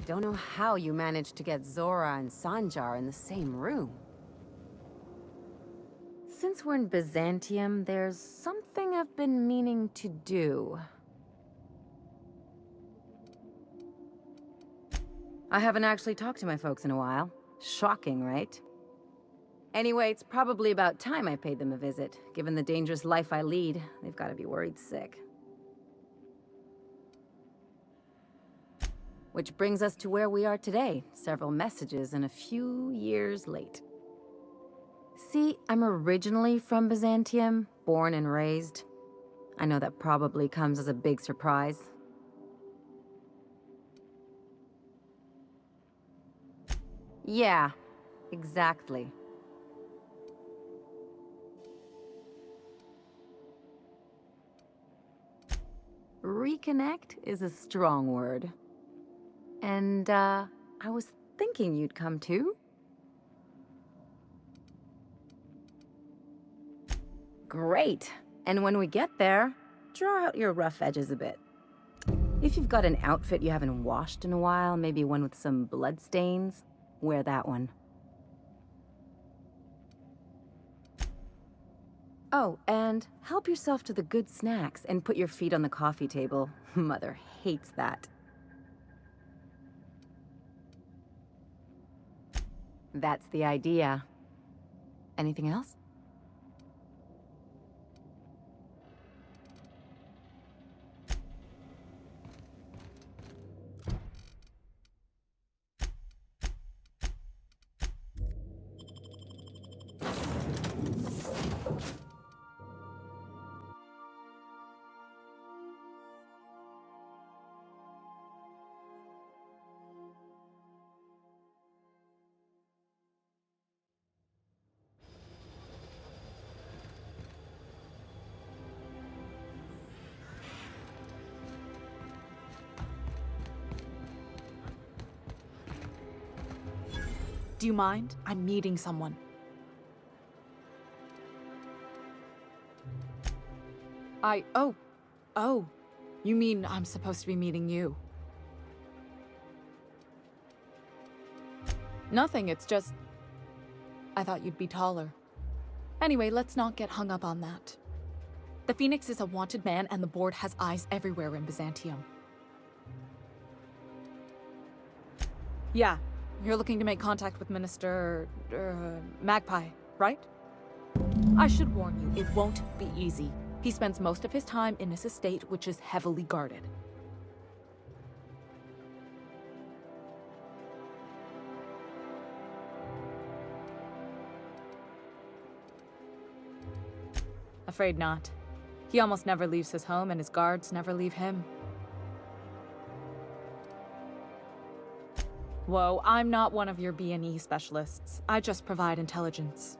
Don't know how you managed to get Zora and Sanjar in the same room. Since we're in Byzantium, there's something I've been meaning to do. I haven't actually talked to my folks in a while. Shocking, right? Anyway, it's probably about time I paid them a visit. Given the dangerous life I lead, they've got to be worried sick. Which brings us to where we are today, several messages and a few years late. See, I'm originally from Byzantium, born and raised. I know that probably comes as a big surprise. Yeah, exactly. Reconnect is a strong word. And, I was thinking you'd come too. Great. And when we get there, draw out your rough edges a bit. If you've got an outfit you haven't washed in a while, maybe one with some blood stains, wear that one. Oh, and help yourself to the good snacks and put your feet on the coffee table. Mother hates that. That's the idea. Anything else? Do you mind? I'm meeting someone. Oh. You mean I'm supposed to be meeting you? Nothing, it's just... I thought you'd be taller. Anyway, let's not get hung up on that. The Phoenix is a wanted man, and the board has eyes everywhere in Byzantium. Yeah, you're looking to make contact with Minister... Magpie, right? I should warn you, it won't be easy. He spends most of his time in his estate, which is heavily guarded. Afraid not. He almost never leaves his home, and his guards never leave him. Whoa, I'm not one of your B&E specialists. I just provide intelligence.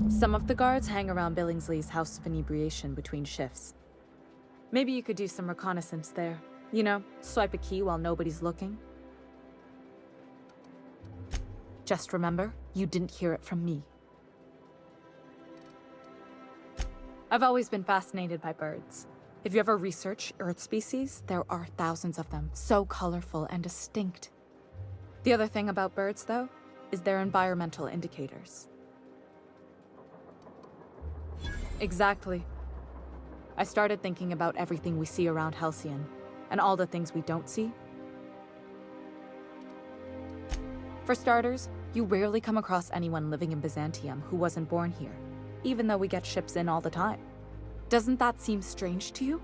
Some of the guards hang around Billingsley's House of Inebriation between shifts. Maybe you could do some reconnaissance there. You know, swipe a key while nobody's looking. Just remember, you didn't hear it from me. I've always been fascinated by birds. If you ever research Earth species, there are thousands of them, so colorful and distinct. The other thing about birds, though, is their environmental indicators. Exactly. I started thinking about everything we see around Halcyon, and all the things we don't see. For starters, you rarely come across anyone living in Byzantium who wasn't born here, even though we get ships in all the time. Doesn't that seem strange to you?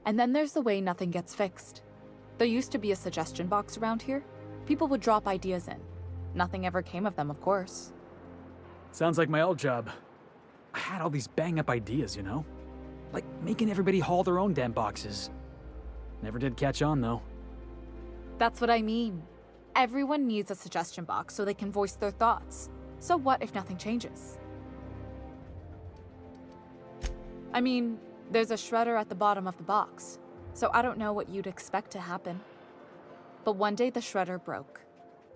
And then there's the way nothing gets fixed. There used to be a suggestion box around here. People would drop ideas in. Nothing ever came of them, of course. Sounds like my old job. I had all these bang-up ideas, you know? Like making everybody haul their own damn boxes. Never did catch on, though. That's what I mean. Everyone needs a suggestion box so they can voice their thoughts. So what if nothing changes? I mean, there's a shredder at the bottom of the box, so I don't know what you'd expect to happen. But one day the shredder broke.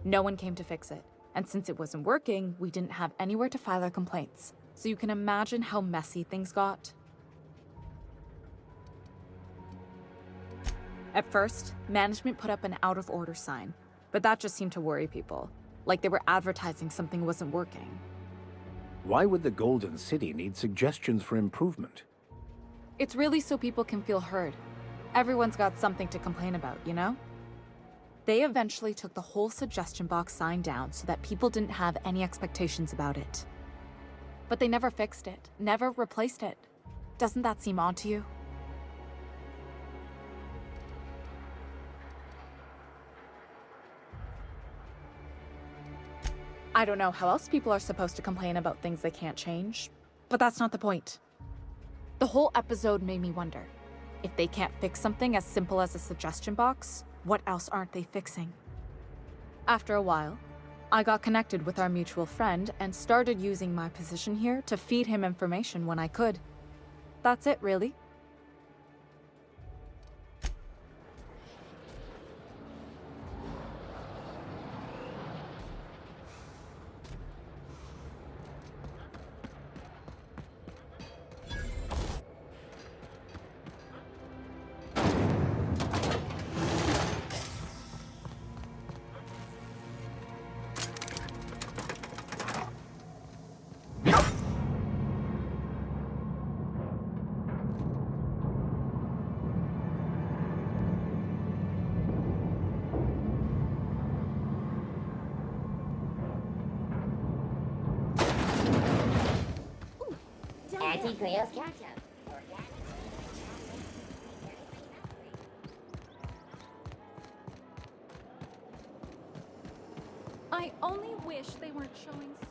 No one came to fix it, and since it wasn't working, we didn't have anywhere to file our complaints. So you can imagine how messy things got. At first, management put up an out-of-order sign, but that just seemed to worry people, like they were advertising something wasn't working. Why would the Golden City need suggestions for improvement? It's really so people can feel heard. Everyone's got something to complain about, you know? They eventually took the whole suggestion box sign down so that people didn't have any expectations about it. But they never fixed it, never replaced it. Doesn't that seem odd to you? I don't know how else people are supposed to complain about things they can't change, but that's not the point. The whole episode made me wonder, if they can't fix something as simple as a suggestion box, what else aren't they fixing? After a while, I got connected with our mutual friend and started using my position here to feed him information when I could. That's it, really. Anti-Creo's ketchup. I only wish they weren't showing so...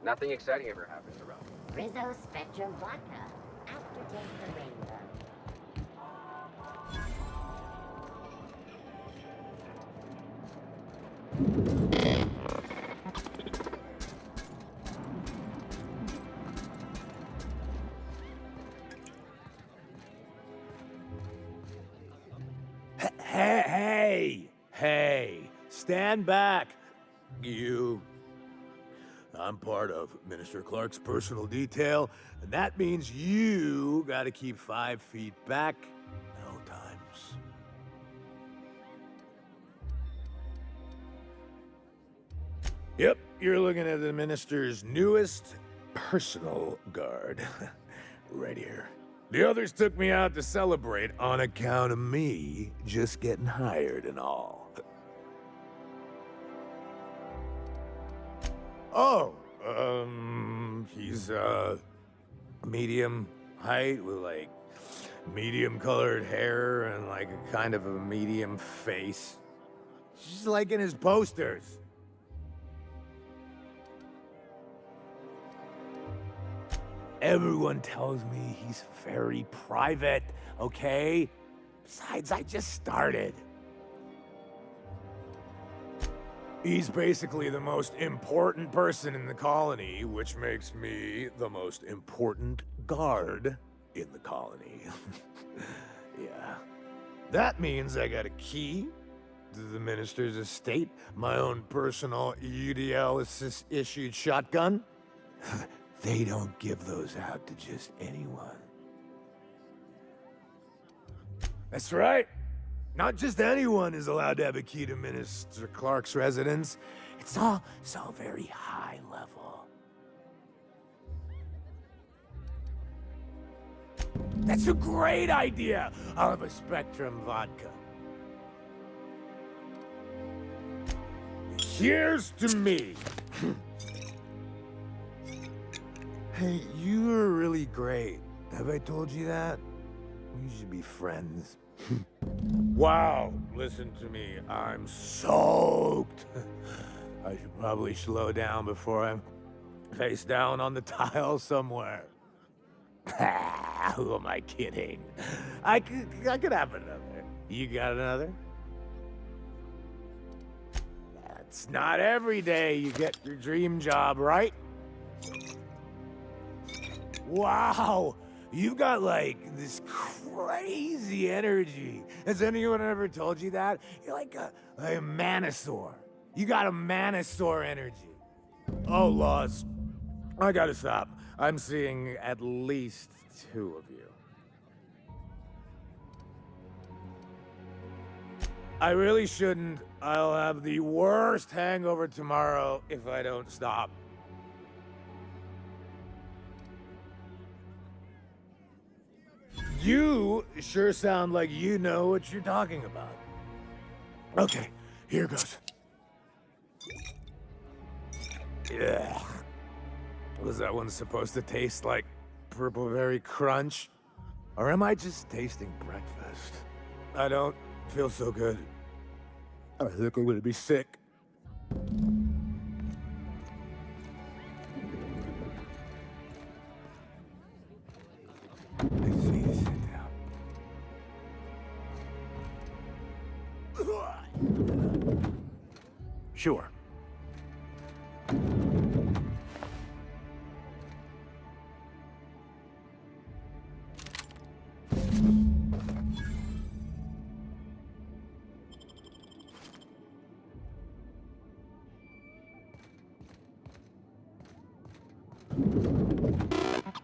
Nothing exciting ever happens around. Rizzo Spectrum Vodka. Aftertaste the rainbow. Hey, stand back. You. I'm part of Minister Clark's personal detail, and that means you gotta keep 5 feet back at all times. Yep, you're looking at the minister's newest personal guard. Right here. The others took me out to celebrate on account of me just getting hired and all. Oh, he's, medium height with, like, medium colored hair and, like, a kind of a medium face. Just like in his posters. Everyone tells me he's very private, okay? Besides, I just started. He's basically the most important person in the colony, which makes me the most important guard in the colony. Yeah. That means I got a key to the minister's estate, my own personal UDL-issued shotgun. They don't give those out to just anyone. That's right. Not just anyone is allowed to have a key to Minister Clark's residence. It's all so very high level. That's a great idea. I'll have a Spectrum vodka. Here's to me. Hey, you are really great. Have I told you that? We should be friends. Wow, listen to me. I'm soaked. I should probably slow down before I'm face down on the tile somewhere. Who am I kidding? I could have another. You got another? It's not every day you get your dream job, right? Wow, you got like this crazy energy. Has anyone ever told you that? You're like a manosaur. You got a manosaur energy. Oh, Laws, I gotta stop. I'm seeing at least 2 of you. I really shouldn't. I'll have the worst hangover tomorrow if I don't stop. You sure sound like you know what you're talking about. Okay, here goes. Yeah. Was that one supposed to taste like purple berry crunch? Or am I just tasting breakfast? I don't feel so good. I think I'm gonna be sick. I just need to sit down. Sure.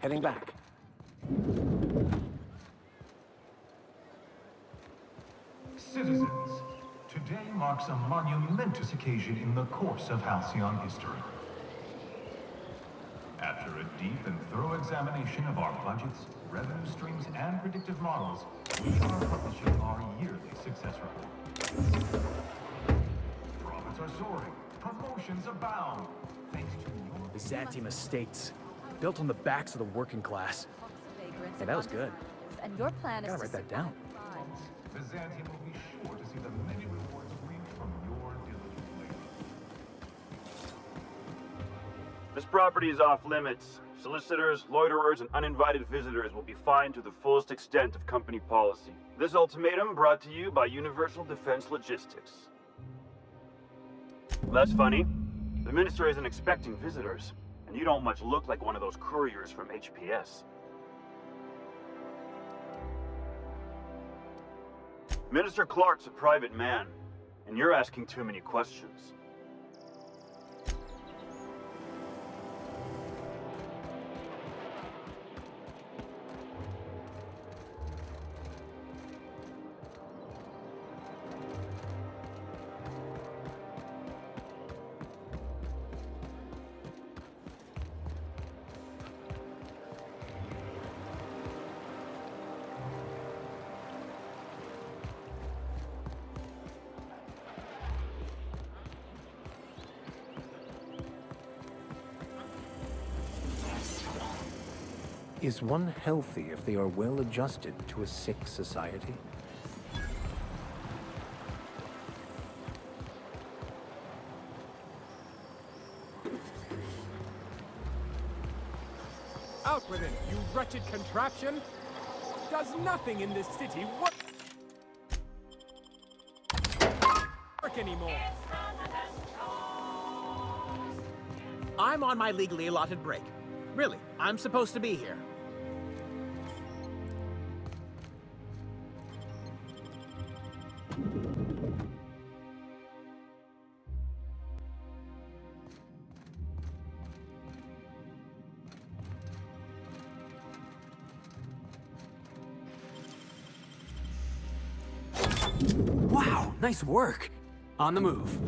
Heading back. Citizens, today marks a monumentous occasion in the course of Halcyon history. After a deep and thorough examination of our budgets, revenue streams, and predictive models, we are publishing our yearly success report. Profits are soaring, promotions abound, thanks to your Byzantium estates, built on the backs of the working class. Yeah, that was good. And your plan Gotta write that down. Byzantium will be sure to see the many rewards reaped from your diligent labor. This property is off limits. Solicitors, loiterers, and uninvited visitors will be fined to the fullest extent of company policy. This ultimatum brought to you by Universal Defense Logistics. That's funny. The minister isn't expecting visitors, and you don't much look like one of those couriers from HPS. Minister Clark's a private man, and you're asking too many questions. Is one healthy if they are well adjusted to a sick society? Out with it, you wretched contraption! Does nothing in this city work anymore? I'm on my legally allotted break. Really, I'm supposed to be here. Wow, nice work. On the move.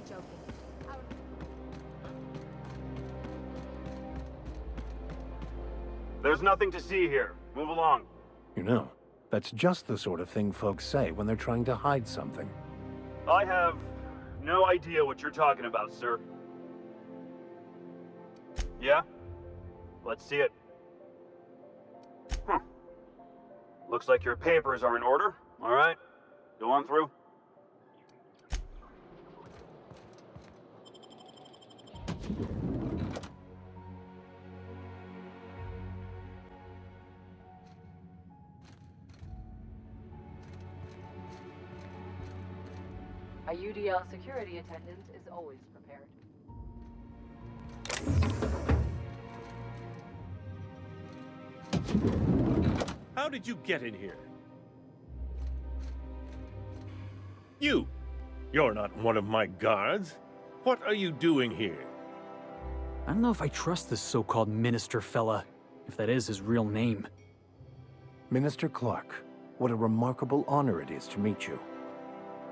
joking. There's nothing to see here. Move along. You know, that's just the sort of thing folks say when they're trying to hide something. I have no idea what you're talking about, sir. Yeah? Let's see it. Looks like your papers are in order. All right. Go on through. A UDL security attendant is always prepared. How did you get in here? You're not one of my guards. What are you doing here? I don't know if I trust this so-called minister fella, if that is his real name. Minister Clark, what a remarkable honor it is to meet you.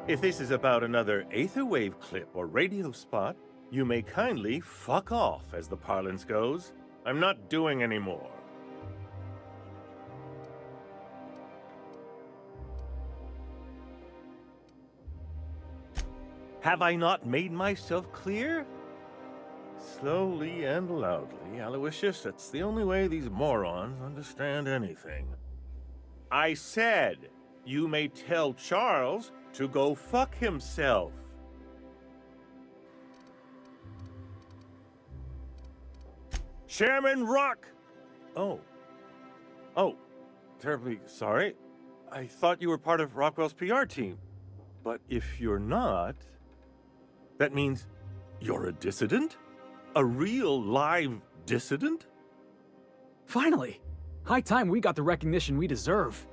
If this is about another Aetherwave clip or radio spot, you may kindly fuck off, as the parlance goes. I'm not doing any more. Have I not made myself clear? Slowly and loudly, Aloysius, that's the only way these morons understand anything. I said, you may tell Charles to go fuck himself. Chairman Rock! Oh, terribly sorry. I thought you were part of Rockwell's PR team. But if you're not, that means you're a dissident? A real live dissident? Finally! High time we got the recognition we deserve.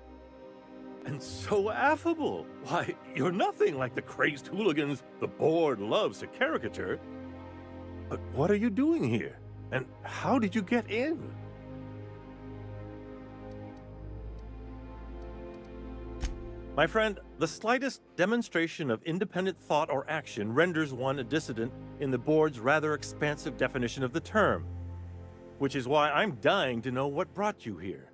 And so affable. Why, you're nothing like the crazed hooligans the board loves to caricature. But what are you doing here? And how did you get in? My friend, the slightest demonstration of independent thought or action renders one a dissident in the board's rather expansive definition of the term. Which is why I'm dying to know what brought you here.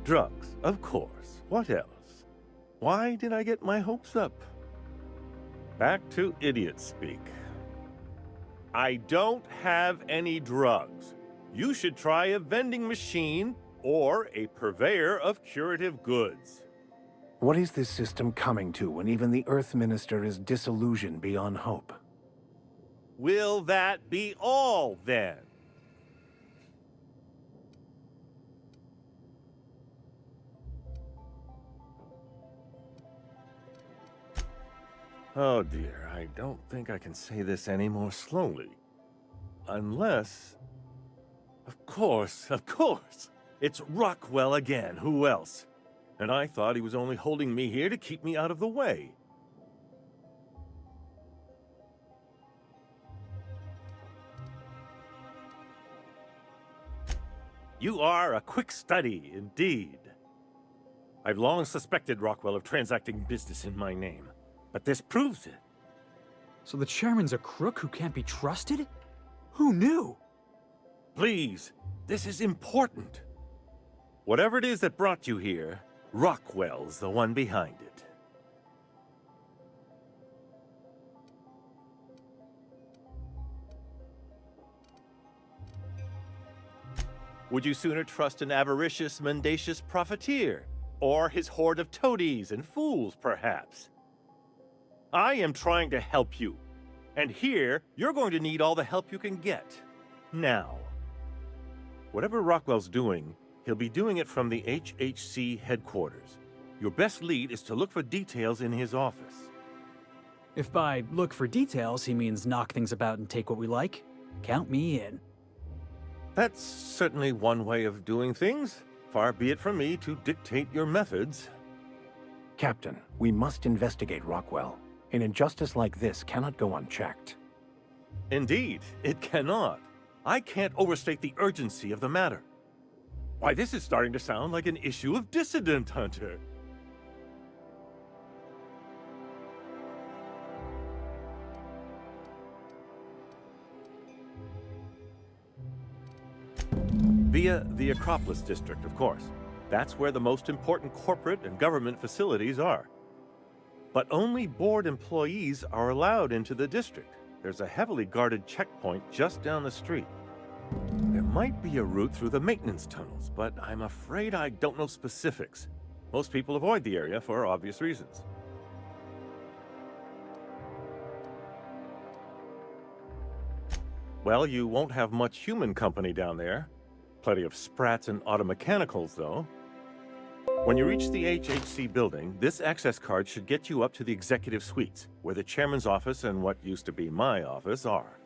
Drugs, of course. What else? Why did I get my hopes up? Back to idiot speak. I don't have any drugs. You should try a vending machine or a purveyor of curative goods. What is this system coming to when even the Earth Minister is disillusioned beyond hope? Will that be all, then? Oh dear, I don't think I can say this any more slowly. Unless... Of course! It's Rockwell again, who else? And I thought he was only holding me here to keep me out of the way. You are a quick study, indeed. I've long suspected Rockwell of transacting business in my name, but this proves it. So the chairman's a crook who can't be trusted? Who knew? Please, this is important. Whatever it is that brought you here, Rockwell's the one behind it. Would you sooner trust an avaricious, mendacious profiteer? Or his horde of toadies and fools, perhaps? I am trying to help you. And here, you're going to need all the help you can get. Now. Whatever Rockwell's doing, he'll be doing it from the HHC headquarters. Your best lead is to look for details in his office. If by look for details he means knock things about and take what we like, count me in. That's certainly one way of doing things. Far be it from me to dictate your methods. Captain, we must investigate Rockwell. An injustice like this cannot go unchecked. Indeed, it cannot. I can't overstate the urgency of the matter. Why, this is starting to sound like an issue of Dissident Hunter. Via the Acropolis district, of course. That's where the most important corporate and government facilities are. But only board employees are allowed into the district. There's a heavily guarded checkpoint just down the street. There might be a route through the maintenance tunnels, but I'm afraid I don't know specifics. Most people avoid the area for obvious reasons. Well, you won't have much human company down there. Plenty of sprats and automechanicals, though. When you reach the HHC building, this access card should get you up to the executive suites, where the chairman's office and what used to be my office are.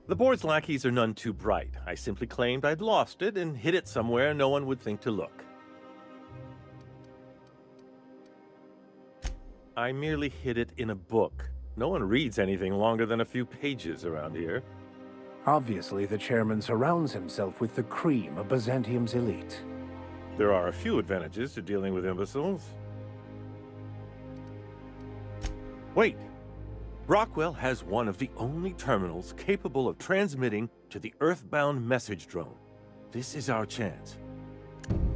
The board's lackeys are none too bright. I simply claimed I'd lost it and hid it somewhere no one would think to look. I merely hid it in a book. No one reads anything longer than a few pages around here. Obviously, the chairman surrounds himself with the cream of Byzantium's elite. There are a few advantages to dealing with imbeciles. Wait! Rockwell has one of the only terminals capable of transmitting to the Earthbound message drone. This is our chance.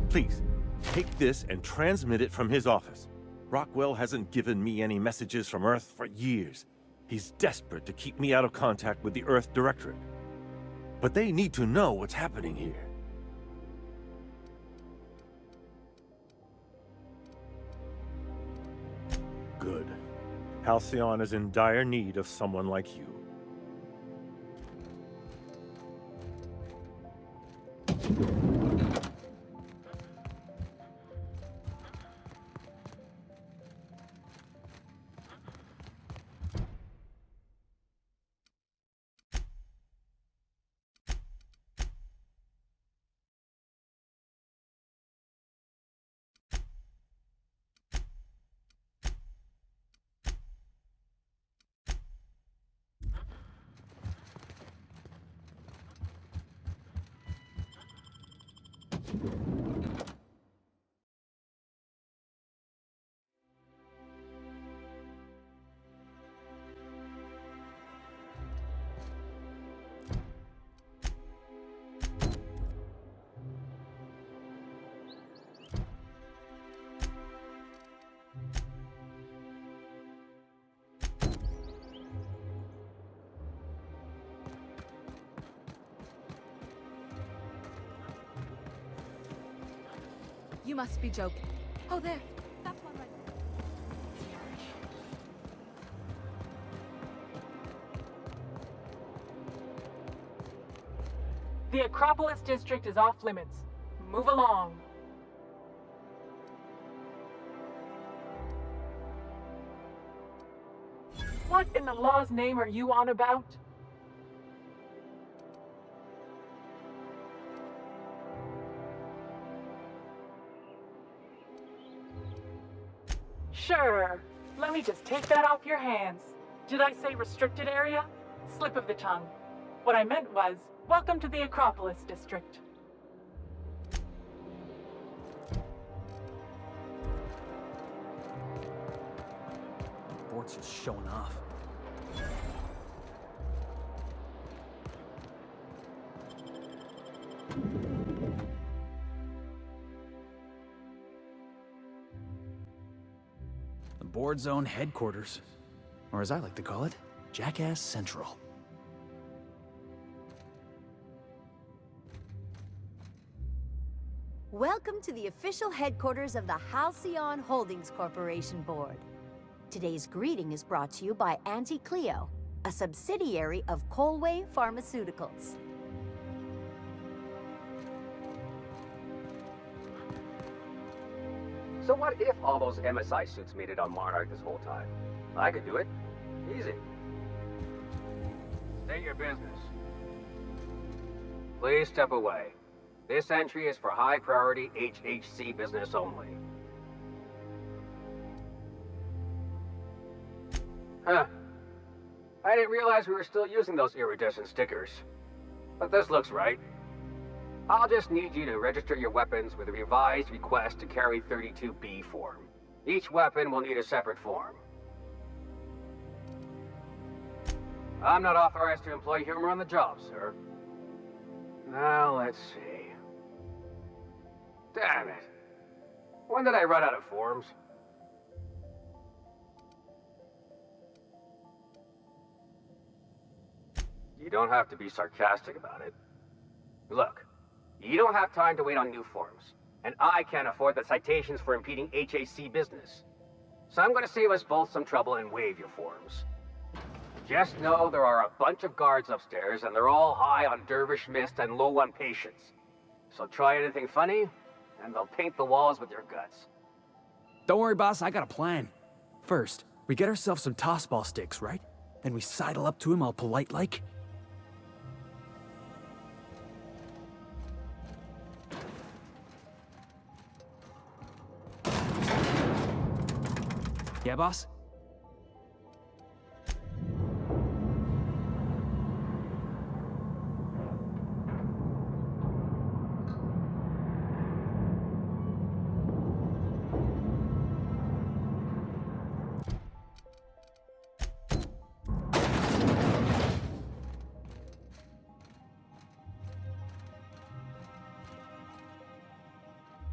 Please, take this and transmit it from his office. Rockwell hasn't given me any messages from Earth for years. He's desperate to keep me out of contact with the Earth Directorate. But they need to know what's happening here. Good. Halcyon is in dire need of someone like you. You must be joking. Oh, there. That's one right there. The Acropolis district is off limits. Move along. What in the law's name are you on about? Sure. Let me just take that off your hands. Did I say restricted area? Slip of the tongue. What I meant was, welcome to the Acropolis district. Board's just showing off. The board's own headquarters. Or as I like to call it, Jackass Central. Welcome to the official headquarters of the Halcyon Holdings Corporation Board. Today's greeting is brought to you by Auntie Cleo, a subsidiary of Colway Pharmaceuticals. So what if all those MSI suits made it on Monarch this whole time? I could do it. Easy. State your business. Please step away. This entry is for high-priority HHC business only. Huh. I didn't realize we were still using those iridescent stickers. But this looks right. I'll just need you to register your weapons with a revised request to carry 32B form. Each weapon will need a separate form. I'm not authorized to employ humor on the job, sir. Now, let's see. Damn it. When did I run out of forms? You don't have to be sarcastic about it. Look, you don't have time to wait on new forms, and I can't afford the citations for impeding HAC business. So I'm going to save us both some trouble and waive your forms. Just know there are a bunch of guards upstairs, and they're all high on dervish mist and low on patience. So try anything funny, and they'll paint the walls with your guts. Don't worry, boss, I got a plan. First, we get ourselves some tossball sticks, right? Then we sidle up to him all polite-like. Yeah, boss?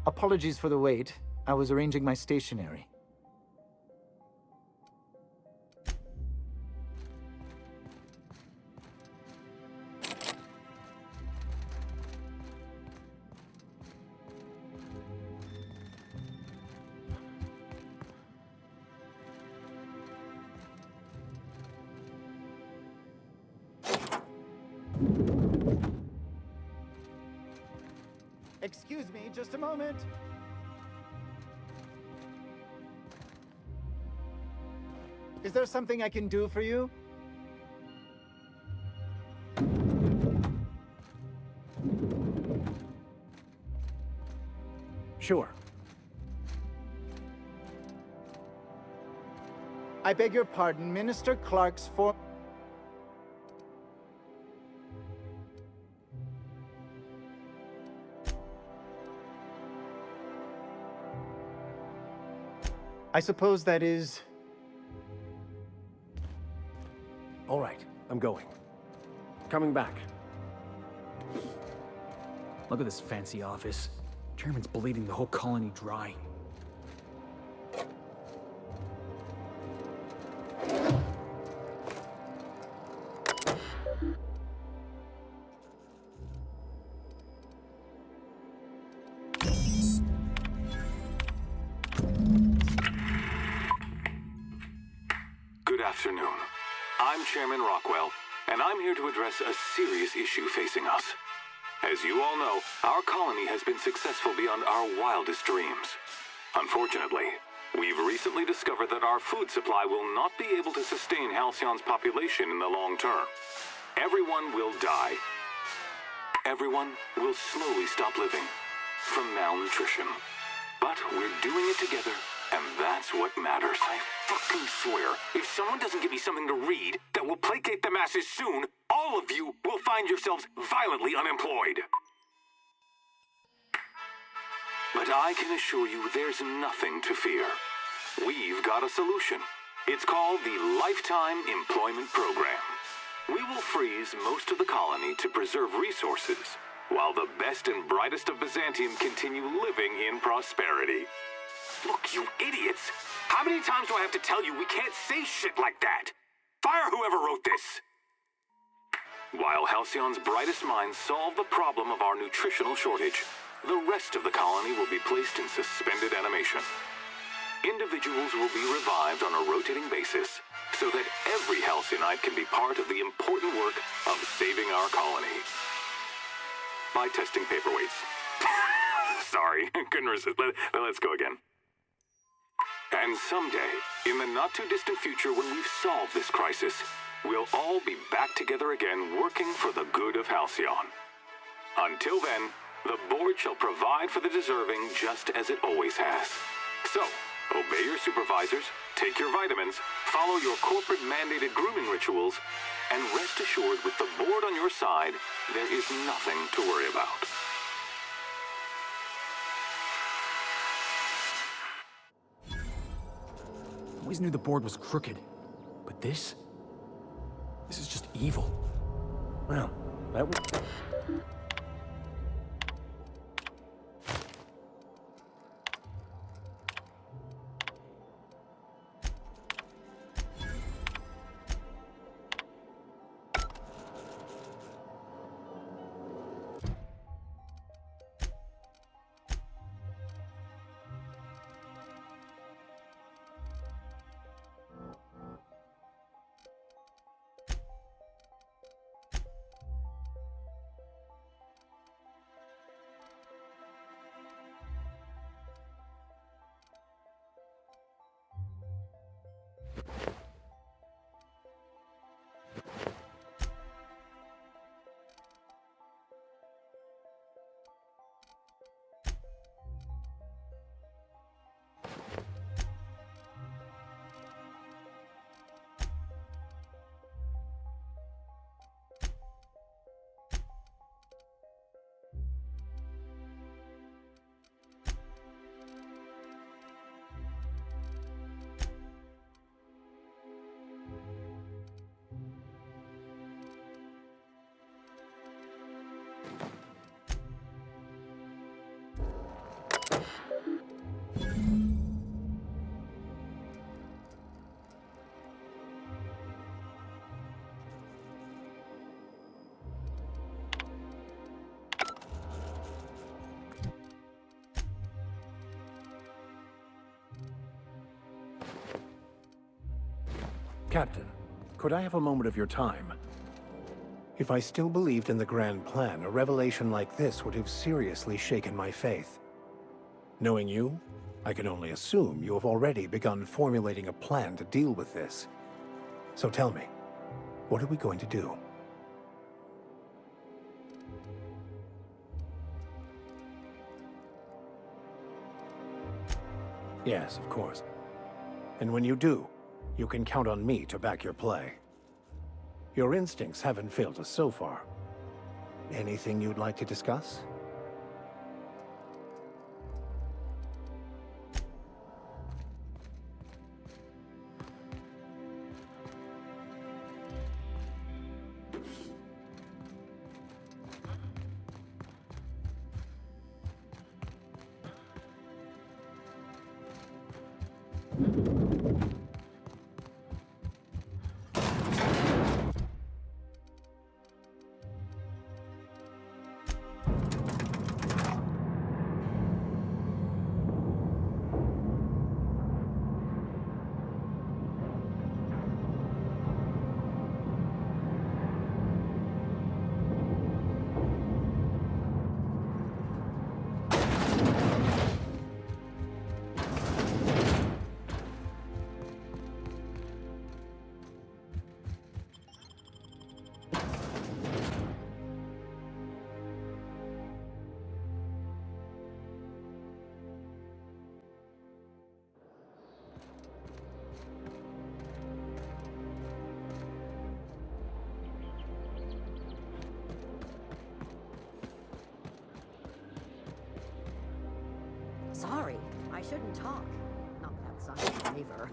Apologies for the wait. I was arranging my stationery. Excuse me, just a moment. Is there something I can do for you? Sure. I beg your pardon, Minister Clark's form... I suppose that is... All right, I'm going. Coming back. Look at this fancy office. Chairman's bleeding the whole colony dry. Good afternoon. I'm Chairman Rockwell, and I'm here to address a serious issue facing us. As you all know, our colony has been successful beyond our wildest dreams. Unfortunately, we've recently discovered that our food supply will not be able to sustain Halcyon's population in the long term. Everyone will die. Everyone will slowly stop living from malnutrition. But we're doing it together, and that's what matters. I fucking swear, if someone doesn't give me something to read that will placate the masses soon, all of you will find yourselves violently unemployed. But I can assure you there's nothing to fear. We've got a solution. It's called the Lifetime Employment Program. We will freeze most of the colony to preserve resources, while the best and brightest of Byzantium continue living in prosperity. Look, you idiots! How many times do I have to tell you we can't say shit like that? Fire whoever wrote this! While Halcyon's brightest minds solve the problem of our nutritional shortage, the rest of the colony will be placed in suspended animation. Individuals will be revived on a rotating basis, so that every Halcyonite can be part of the important work of saving our colony. By testing paperweights. Sorry, couldn't resist. Let's go again. And someday, in the not-too-distant future when we've solved this crisis, we'll all be back together again working for the good of Halcyon. Until then, the board shall provide for the deserving just as it always has. So, Obey your supervisors, take your vitamins, follow your corporate-mandated grooming rituals, and rest assured with the board on your side, there is nothing to worry about. Always knew the board was crooked. But this? This is just evil. Well, that was... Captain, could I have a moment of your time? If I still believed in the grand plan, a revelation like this would have seriously shaken my faith. Knowing you, I can only assume you have already begun formulating a plan to deal with this. So tell me, what are we going to do? Yes, of course. And when you do, you can count on me to back your play. Your instincts haven't failed us so far. Anything you'd like to discuss? Sorry, I shouldn't talk. Not without some flavor.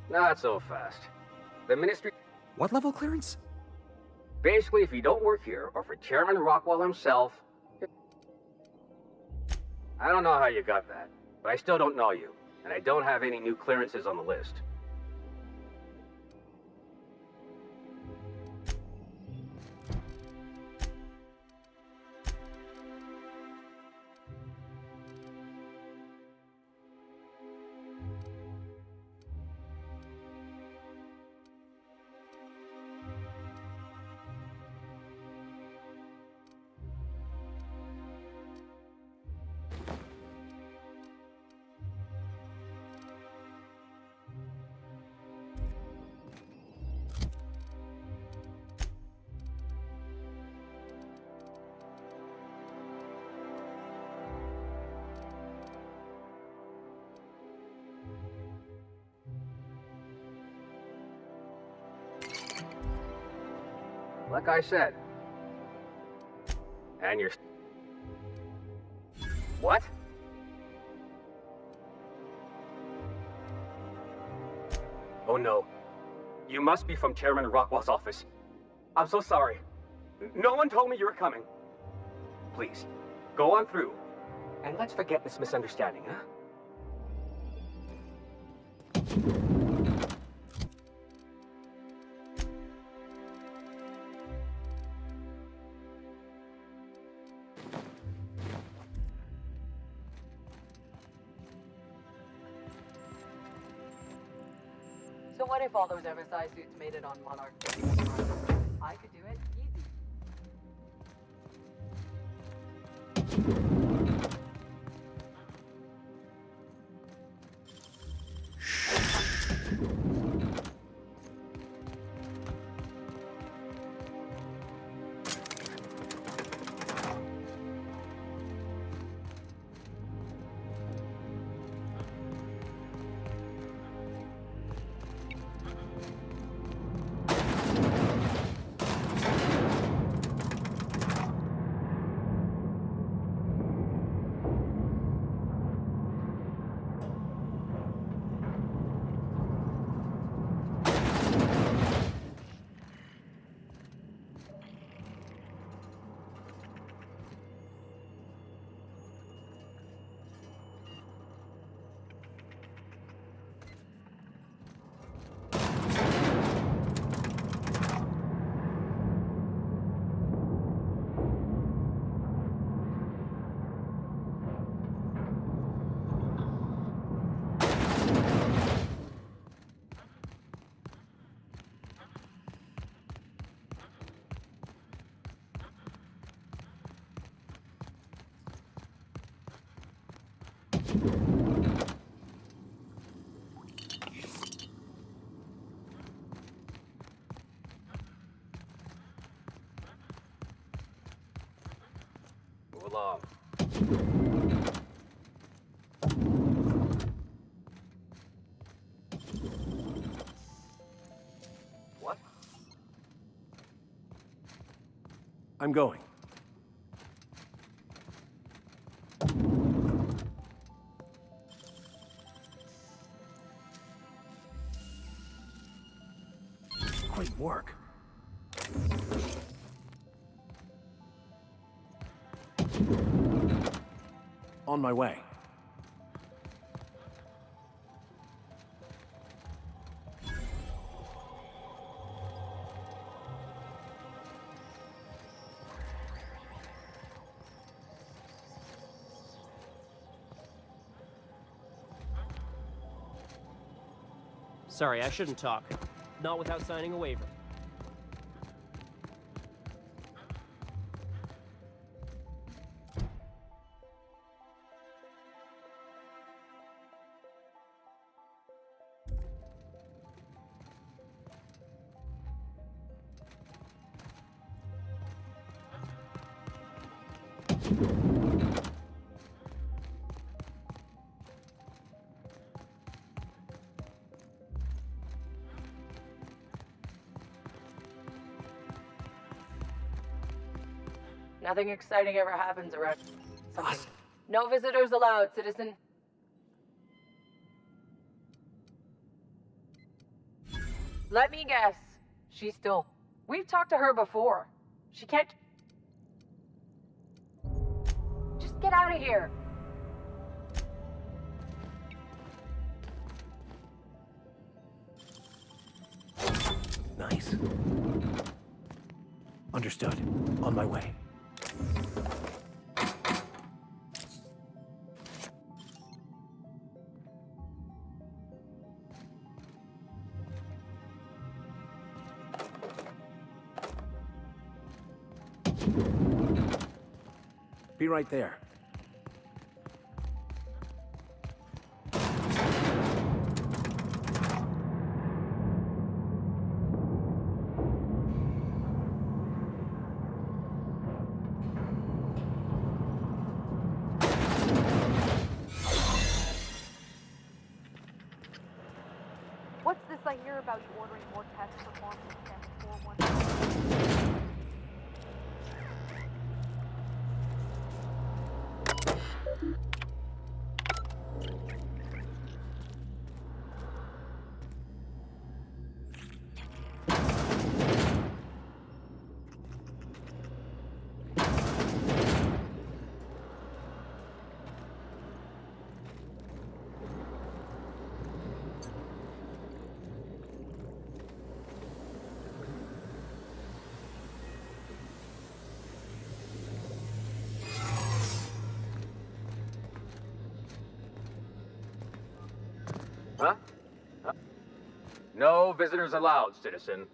Not so fast. The Ministry... What level clearance? Basically, if you don't work here, or for Chairman Rockwell himself... I don't know how you got that, but I still don't know you, and I don't have any new clearances on the list. Like I said. And you're... What? Oh no. You must be from Chairman Rockwell's office. I'm so sorry. No one told me you were coming. Please, go on through. And let's forget this misunderstanding, huh? So what if all those MSI suits made it on Monarch? I could do it easy. Move along. What? I'm going. Great work. On my way. Sorry, I shouldn't talk. Not without signing a waiver. Nothing exciting ever happens around something. No visitors allowed, citizen. Let me guess. She's still... We've talked to her before. She can't... Just get out of here. Nice. Understood. On my way. Be right there. What's this I hear about you ordering more tests performed in Sample 411? Huh? No visitors allowed, citizen.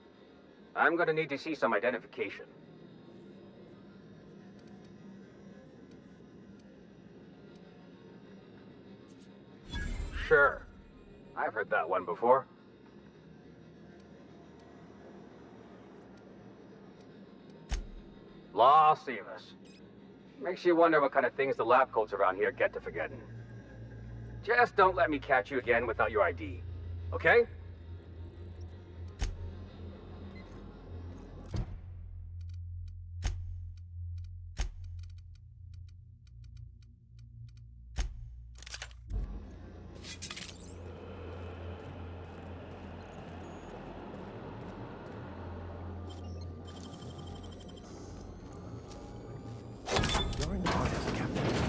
I'm gonna need to see some identification. Sure. I've heard that one before. Law Sivas. Makes you wonder what kind of things the lab coats around here get to forgetting. Just don't let me catch you again without your ID, okay? You're an artist, Captain.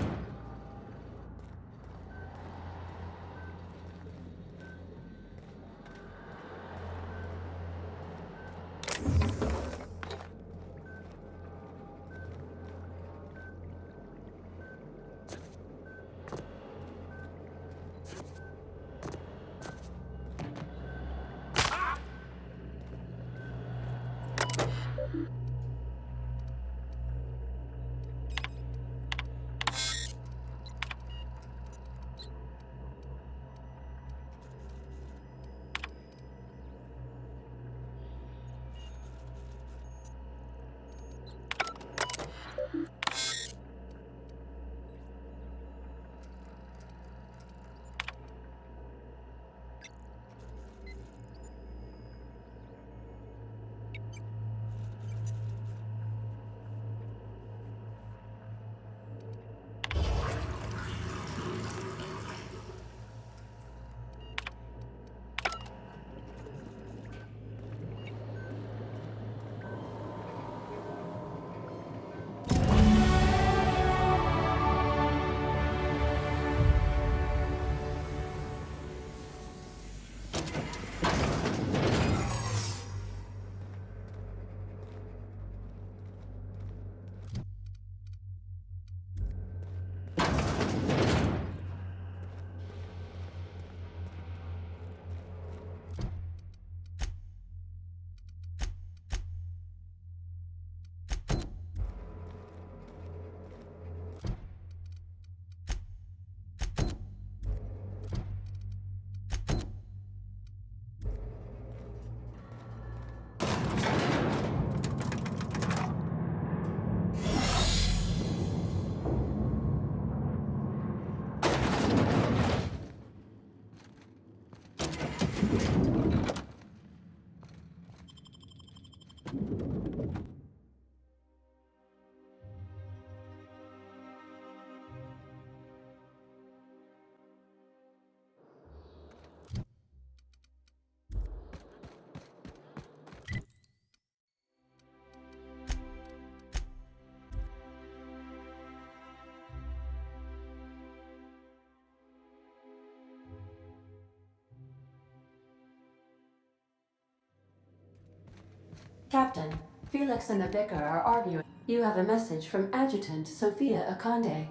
Captain, Felix and the Vicar are arguing. You have a message from Adjutant Sophia Akande.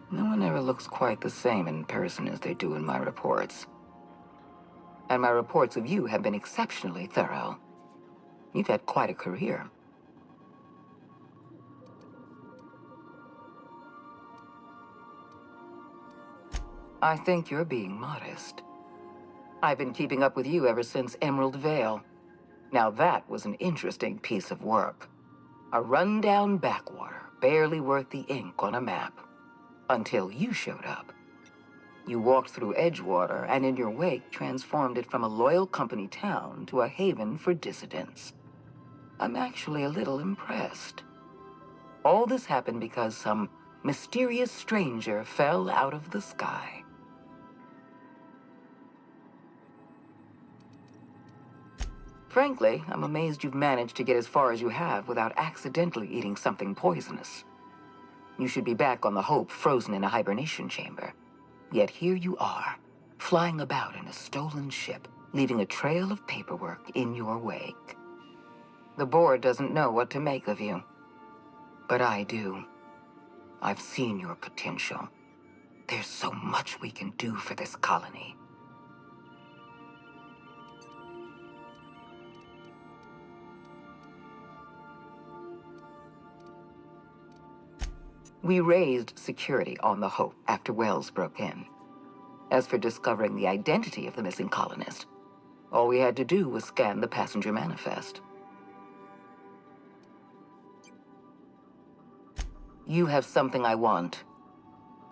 No one ever looks quite the same in person as they do in my reports. And my reports of you have been exceptionally thorough. You've had quite a career. I think you're being modest. I've been keeping up with you ever since Emerald Vale. Now that was an interesting piece of work. A rundown backwater, barely worth the ink on a map. Until you showed up. You walked through Edgewater and in your wake transformed it from a loyal company town to a haven for dissidents. I'm actually a little impressed. All this happened because some mysterious stranger fell out of the sky. Frankly, I'm amazed you've managed to get as far as you have without accidentally eating something poisonous. You should be back on the Hope, frozen in a hibernation chamber. Yet here you are, flying about in a stolen ship, leaving a trail of paperwork in your wake. The board doesn't know what to make of you. But I do. I've seen your potential. There's so much we can do for this colony. We raised security on the Hope after Wells broke in. As for discovering the identity of the missing colonist, all we had to do was scan the passenger manifest. You have something I want.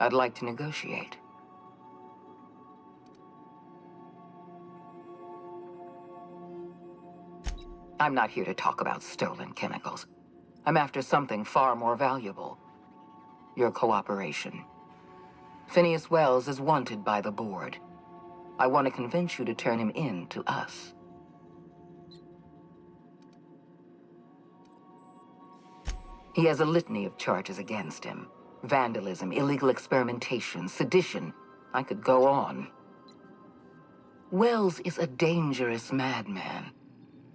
I'd like to negotiate. I'm not here to talk about stolen chemicals. I'm after something far more valuable. Your cooperation. Phineas Wells is wanted by the board. I want to convince you to turn him in to us. He has a litany of charges against him. Vandalism, illegal experimentation, sedition. I could go on. Wells is a dangerous madman.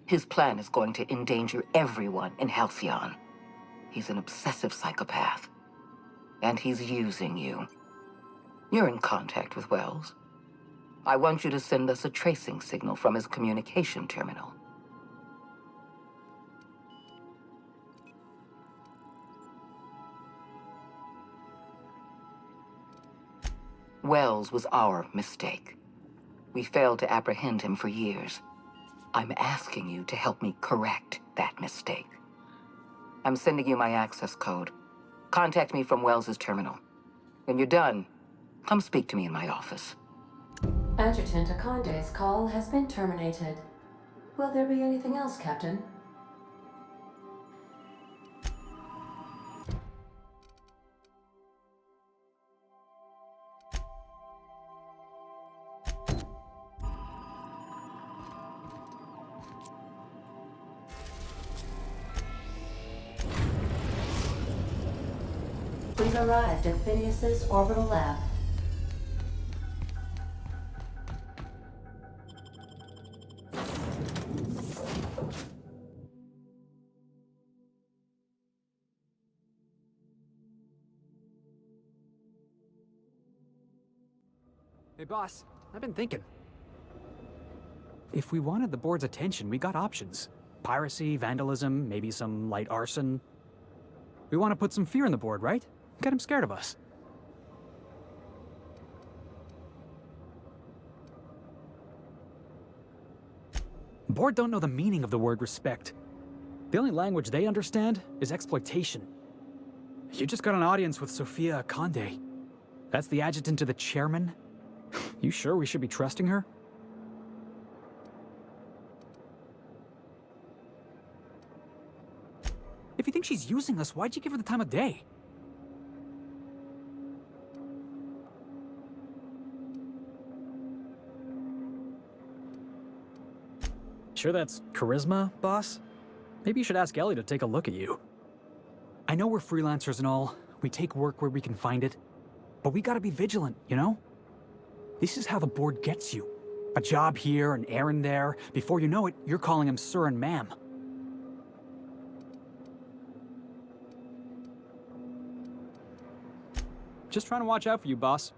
His plan is going to endanger everyone in Halcyon. He's an obsessive psychopath. And he's using you. You're in contact with Wells. I want you to send us a tracing signal from his communication terminal. Wells was our mistake. We failed to apprehend him for years. I'm asking you to help me correct that mistake. I'm sending you my access code. Contact me from Wells's terminal. When you're done, come speak to me in my office. Adjutant Akande's call has been terminated. Will there be anything else, Captain? We've arrived at Phineas's orbital lab. Hey, boss, I've been thinking. If we wanted the board's attention, we got options. Piracy, vandalism, maybe some light arson. We want to put some fear in the board, right? Get him scared of us. The board don't know the meaning of the word respect. The only language they understand is exploitation. You just got an audience with Sophia Akande. That's the adjutant to the chairman? You sure we should be trusting her? If you think she's using us, why'd you give her the time of day? Sure that's charisma, boss? Maybe you should ask Ellie to take a look at you. I know we're freelancers and all. We take work where we can find it. But we gotta be vigilant, you know? This is how the board gets you. A job here, an errand there. Before you know it, you're calling him sir and ma'am. Just trying to watch out for you, boss.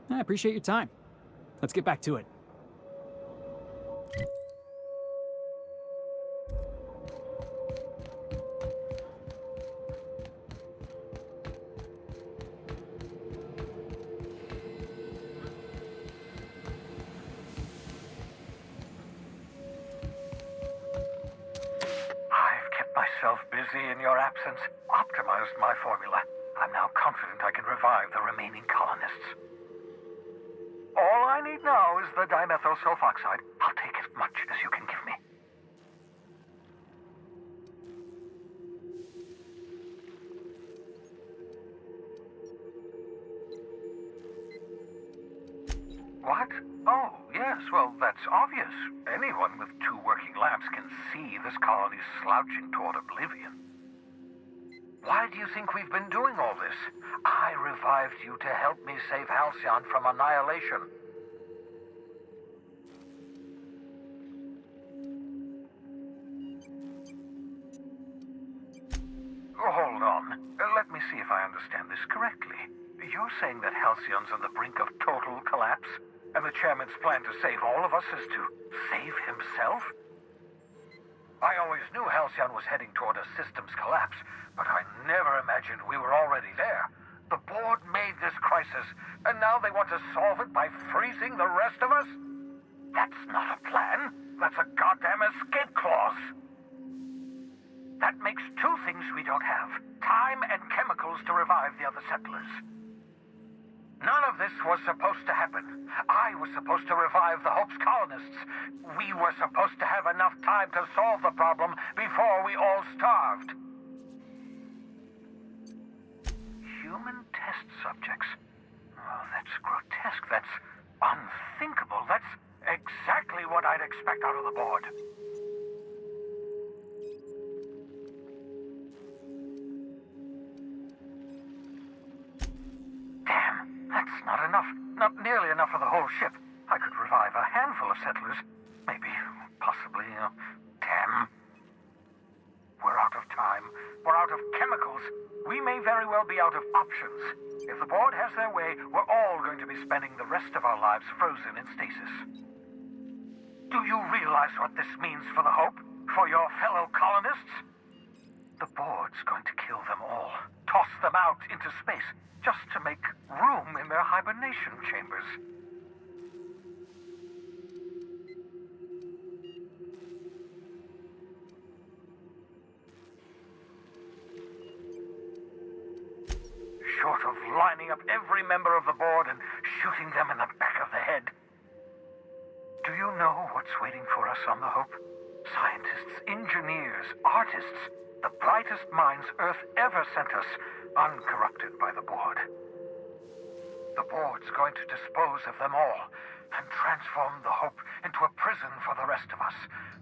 I appreciate your time. Let's get back to it. I've kept myself busy in your absence, optimized my formula. I'm now confident I can revive the remaining colonists. All I need now is the dimethyl sulfoxide. I'll take as much as you can give me. What? Oh, yes, well, that's obvious. Anyone with 2 working labs can see this colony's slouching toward oblivion. Why do you think we've been doing all this? I revived you to help me save Halcyon from annihilation. Hold on. Let me see if I understand this correctly. You're saying that Halcyon's on the brink of total collapse? And the chairman's plan to save all of us is to save himself? I always knew Halcyon was heading toward a systems collapse, but I never imagined we were already there. The board made this crisis, and now they want to solve it by freezing the rest of us? That's not a plan. That's a goddamn escape clause. That makes 2 things we don't have: time and chemicals to revive the other settlers. None of this was supposed to happen. I was supposed to revive the Hope's colonists. We were supposed to have enough time to solve the problem before we all starved. Human test subjects? Oh, that's grotesque. That's unthinkable. That's exactly what I'd expect out of the board. That's not enough. Not nearly enough for the whole ship. I could revive a handful of settlers. Maybe, possibly, 10. We're out of time. We're out of chemicals. We may very well be out of options. If the board has their way, we're all going to be spending the rest of our lives frozen in stasis. Do you realize what this means for the Hope? For your fellow colonists? The board's going to kill them all. Toss them out into space. Just to make room in their hibernation chambers. Short of lining up every member of the board and shooting them in the back of the head. Do you know what's waiting for us on the Hope? Scientists, engineers, artists, the brightest minds Earth ever sent us, uncorrupted by the board. The board's going to dispose of them all and transform the Hope into a prison for the rest of us.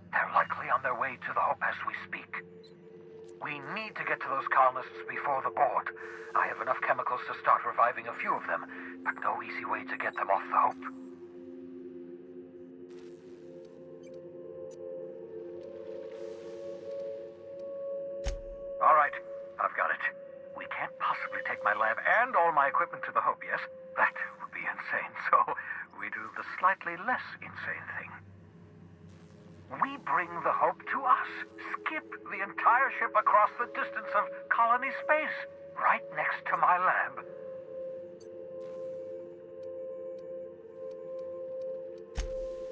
They're likely on their way to the Hope as we speak. We need to get to those colonists before the board. I have enough chemicals to start reviving a few of them, but no easy way to get them off the Hope. All right, I've got it. We can't possibly take my lab and all my equipment to the Hope, yes? That would be insane, so we do the slightly less insane thing. We bring the Hope to us. Skip the entire ship across the distance of colony space, right next to my lab.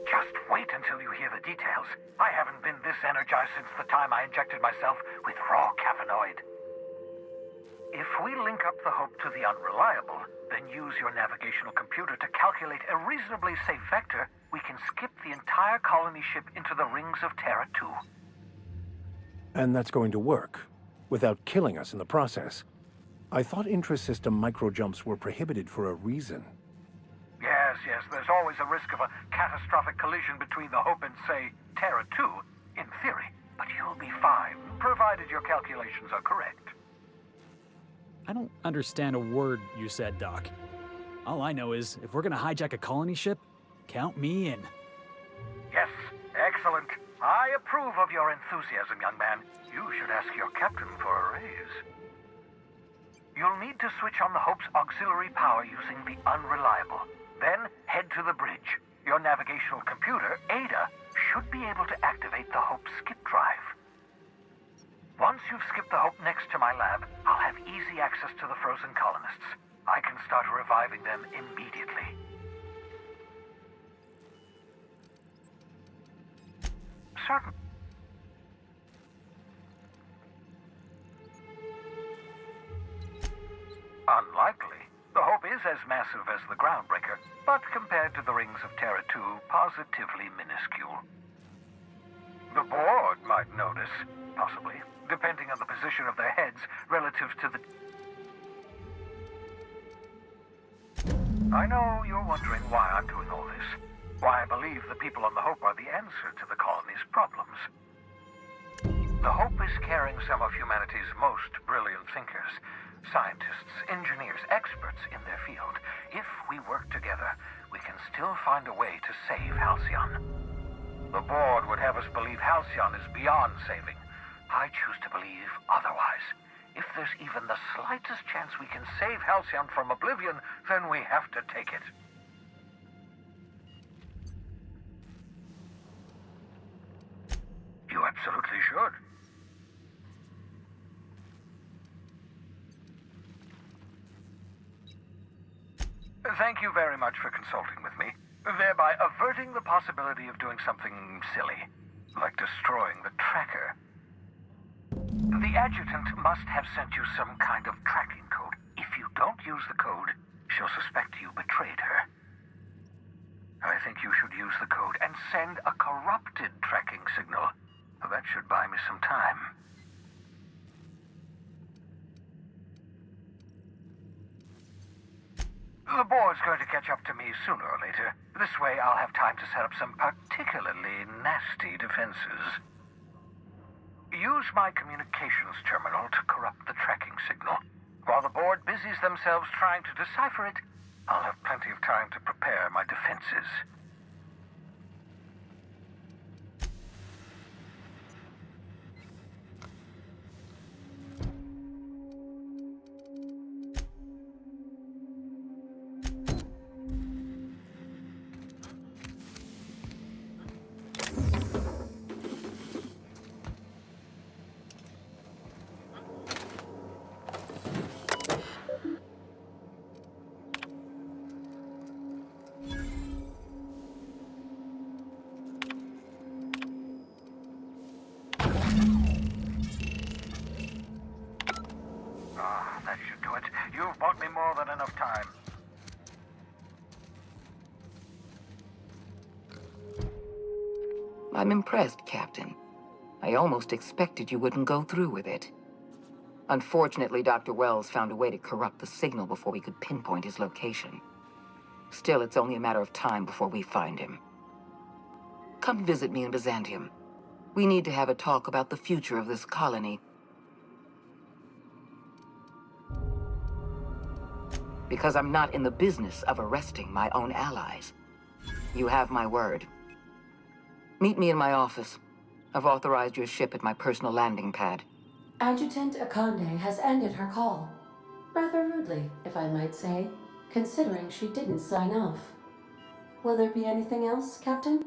Just wait until you hear the details. I haven't been this energized since the time I injected myself with raw cavanoid. If we link up the Hope to the Unreliable, then use your navigational computer to calculate a reasonably safe vector, we can skip the entire colony ship into the rings of Terra 2. And that's going to work, without killing us in the process. I thought intra-system microjumps were prohibited for a reason. Yes, there's always a risk of a catastrophic collision between the Hope and, say, Terra 2, in theory. But you'll be fine, provided your calculations are correct. I don't understand a word you said, Doc. All I know is, if we're gonna hijack a colony ship, count me in. Yes, excellent. I approve of your enthusiasm, young man. You should ask your captain for a raise. You'll need to switch on the Hope's auxiliary power using the Unreliable. Then head to the bridge. Your navigational computer, Ada, should be able to activate the Hope skip drive. Once you've skipped the Hope next to my lab, I'll have easy access to the frozen colonists. I can start reviving them immediately. Certain. Unlikely. The Hope is as massive as the Groundbreaker, but compared to the rings of Terra 2, positively minuscule. The board might notice, possibly, depending on the position of their heads relative to the... I know you're wondering why I'm doing all this. Why I believe the people on the Hope are the answer to the colony's problems. The Hope is carrying some of humanity's most brilliant thinkers. Scientists, engineers, experts in their field. If we work together, we can still find a way to save Halcyon. The board would have us believe Halcyon is beyond saving. I choose to believe otherwise. If there's even the slightest chance we can save Halcyon from oblivion, then we have to take it. You absolutely should. Thank you very much for consulting with me, thereby averting the possibility of doing something silly, like destroying the tracker. The adjutant must have sent you some kind of tracking code. If you don't use the code, she'll suspect you betrayed her. I think you should use the code and send a corrupted tracking signal. That should buy me some time. The board's going to catch up to me sooner or later. This way I'll have time to set up some particularly nasty defenses. Use my communications terminal to corrupt the tracking signal. While the board busies themselves trying to decipher it, I'll have plenty of time to prepare my defenses. That should do it. You've bought me more than enough time. I'm impressed, Captain. I almost expected you wouldn't go through with it. Unfortunately, Dr. Wells found a way to corrupt the signal before we could pinpoint his location. Still, it's only a matter of time before we find him. Come visit me in Byzantium. We need to have a talk about the future of this colony. Because I'm not in the business of arresting my own allies. You have my word. Meet me in my office. I've authorized your ship at my personal landing pad. Adjutant Akande has ended her call. Rather rudely, if I might say, considering she didn't sign off. Will there be anything else, Captain?